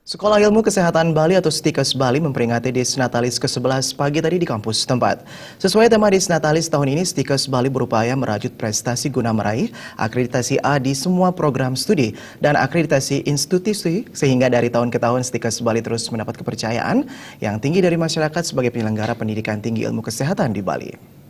Sekolah Ilmu Kesehatan Bali atau Stikes Bali memperingati Disnatalis ke-11 pagi tadi di kampus setempat. Sesuai tema Disnatalis tahun ini, Stikes Bali berupaya merajut prestasi guna meraih akreditasi A di semua program studi dan akreditasi institusi sehingga dari tahun ke tahun Stikes Bali terus mendapat kepercayaan yang tinggi dari masyarakat sebagai penyelenggara pendidikan tinggi ilmu kesehatan di Bali.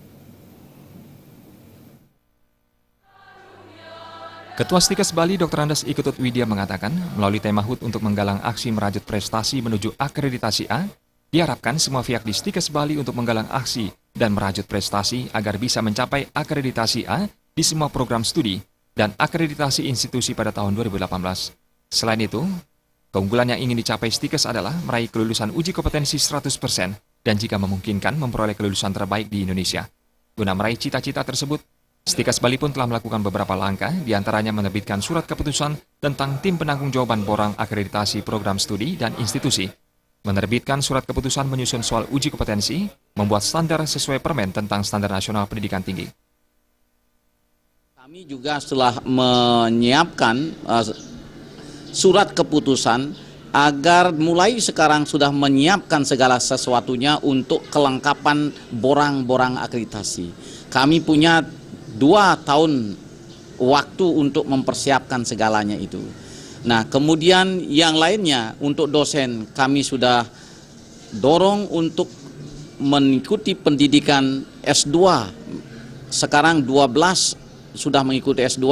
Ketua Stikes Bali Dr. Andes Iketut Widya mengatakan, melalui tema HUT untuk menggalang aksi merajut prestasi menuju akreditasi A, diharapkan semua pihak di Stikes Bali untuk menggalang aksi dan merajut prestasi agar bisa mencapai akreditasi A di semua program studi dan akreditasi institusi pada tahun 2018. Selain itu, keunggulan yang ingin dicapai Stikes adalah meraih kelulusan uji kompetensi 100% dan jika memungkinkan memperoleh kelulusan terbaik di Indonesia. Guna meraih cita-cita tersebut, Stikes Bali pun telah melakukan beberapa langkah, diantaranya menerbitkan surat keputusan tentang tim penanggung jawaban borang akreditasi program studi dan institusi, menerbitkan surat keputusan menyusun soal uji kompetensi, membuat standar sesuai Permen tentang Standar Nasional Pendidikan Tinggi. Kami juga setelah menyiapkan surat keputusan agar mulai sekarang sudah menyiapkan segala sesuatunya untuk kelengkapan borang-borang akreditasi. Kami punya 2 tahun waktu untuk mempersiapkan segalanya itu. Nah, kemudian yang lainnya untuk dosen kami sudah dorong untuk mengikuti pendidikan S2. Sekarang 12 sudah mengikuti S2,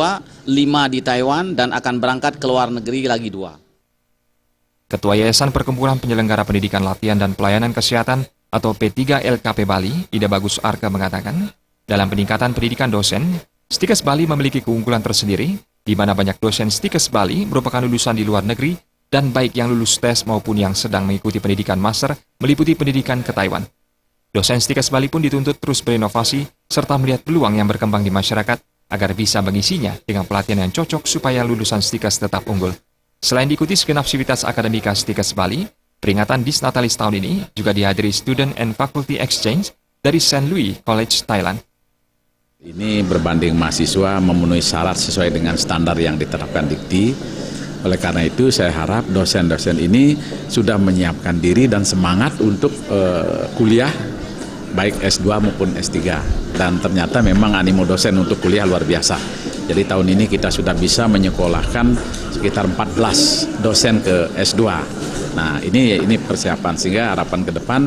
5 di Taiwan dan akan berangkat ke luar negeri lagi 2. Ketua Yayasan Perkumpulan Penyelenggara Pendidikan Latihan dan Pelayanan Kesehatan atau P3LKP Bali, Ida Bagus Arka mengatakan, dalam peningkatan pendidikan dosen, Stikes Bali memiliki keunggulan tersendiri, di mana banyak dosen Stikes Bali merupakan lulusan di luar negeri, dan baik yang lulus tes maupun yang sedang mengikuti pendidikan master meliputi pendidikan ke Taiwan. Dosen Stikes Bali pun dituntut terus berinovasi, serta melihat peluang yang berkembang di masyarakat, agar bisa mengisinya dengan pelatihan yang cocok supaya lulusan Stikes tetap unggul. Selain diikuti segenap sivitas akademika Stikes Bali, peringatan Disnatalis tahun ini juga dihadiri Student and Faculty Exchange dari St. Louis College, Thailand. Ini berbanding mahasiswa memenuhi syarat sesuai dengan standar yang ditetapkan Dikti. Oleh karena itu saya harap dosen-dosen ini sudah menyiapkan diri dan semangat untuk kuliah baik S2 maupun S3. Dan ternyata memang animo dosen untuk kuliah luar biasa. Jadi tahun ini kita sudah bisa menyekolahkan sekitar 14 dosen ke S2. Nah ini persiapan sehingga harapan ke depan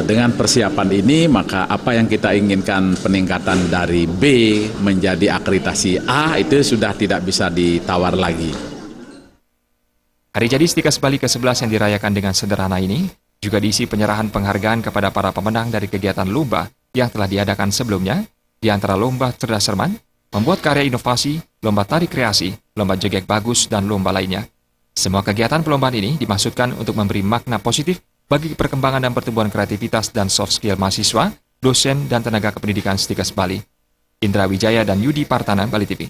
dengan persiapan ini maka apa yang kita inginkan peningkatan dari B menjadi akreditasi A itu sudah tidak bisa ditawar lagi. Hari jadi Stikes Bali ke-11 yang dirayakan dengan sederhana ini juga diisi penyerahan penghargaan kepada para pemenang dari kegiatan lomba yang telah diadakan sebelumnya, di antara lomba cerdas cermat, membuat karya inovasi, lomba tari kreasi, lomba jegek bagus, dan lomba lainnya. Semua kegiatan perlombaan ini dimaksudkan untuk memberi makna positif bagi perkembangan dan pertumbuhan kreativitas dan soft skill mahasiswa, dosen, dan tenaga kependidikan Stikes Bali. Indra Wijaya dan Yudi Partana, Bali TV.